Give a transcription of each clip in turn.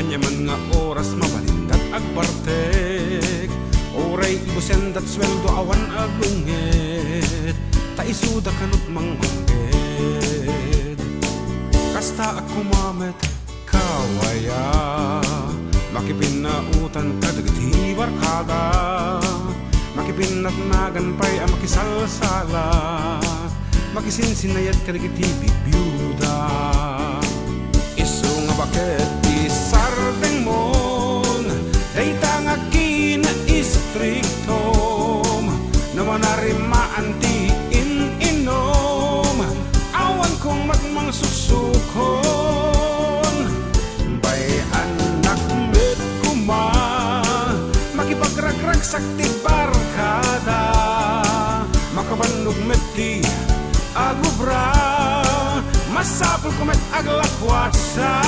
Anyaman nga oras mabalindat agbartek, oray ibusendat sweldo awan agungit, taisuda kanut manggungit. Kasta ak kumamet kawaya, makipinautan kadagiti barkada, makipinat naganpay ang makisalsala, makisinsinayat kadagiti bibiyuda. Isu nga bakit isardeng mon, dayta nga kina-istriktom, naman narimaan ti in-inom, awan kong magmang susukon. Bay anak met kuma, makipagragrag sakti barkada, makabannog met ti agubra, masapul ko met aglakwat sa.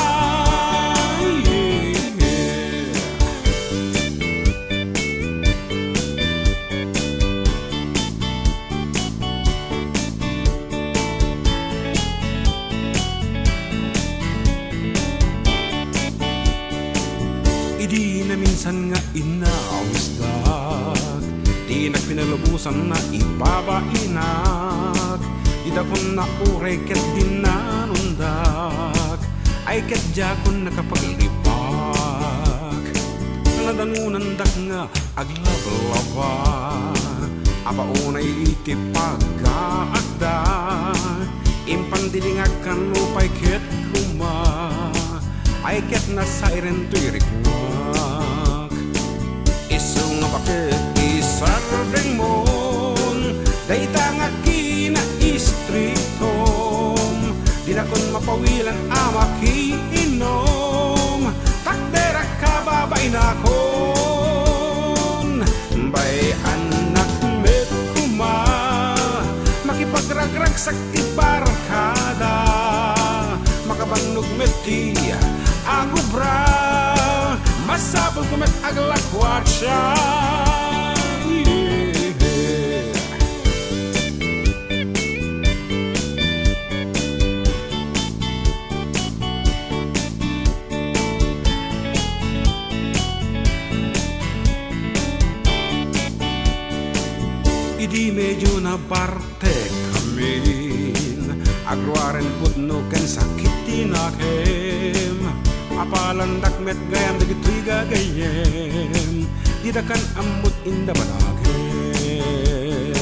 Idi na minsan nga inawisdag, di nagpinalubusan na ibabainak, di dakon na uray ket dinanundak, ay ket jakon nakapaglibak. Nadanunan dak nga aglablaba, apaunay iti pagkaagda, impandilingag kanupay ket kuma, ay ket na siren tuirik wak. Isu nga bakit isardeng mon, dayta nga kina-istriktom, di na kon mapawilan amakiinom, takdera kababay na kon. Bay anak met kuma, makipagragrag sakti barkada, makabannog met ti agubra, masapul ko met aglakwat siya. Idi medyo na parte kamin, agruaren putno ken sakit tinakem, apalandak met gayam dagitoy gagayem, didakan amut inda banagem.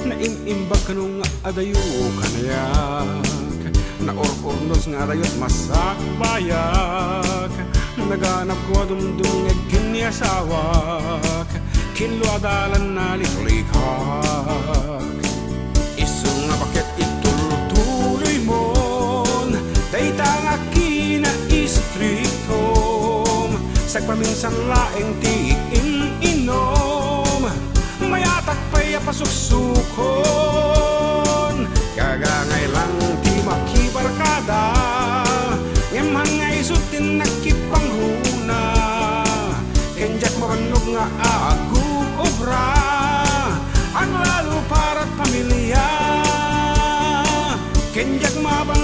Nainimbag kanong adayo kanayak, na or-ornos nga adayot masakbayak, naganap ko dumdung egginyasawak, kinlo adalan na liklikak. Isu nga bakit itultuloy mon, dayta nga kina-istriktom, sagpaminsan laeng ti in-inom, mayatak pa'y apasuksukon, gagangay lang ti makibarkada, ngemhan nga isutin nakipanghuna, kenjak mabanog nga aku obra, ang lalo para't pamilya, kenjak mabang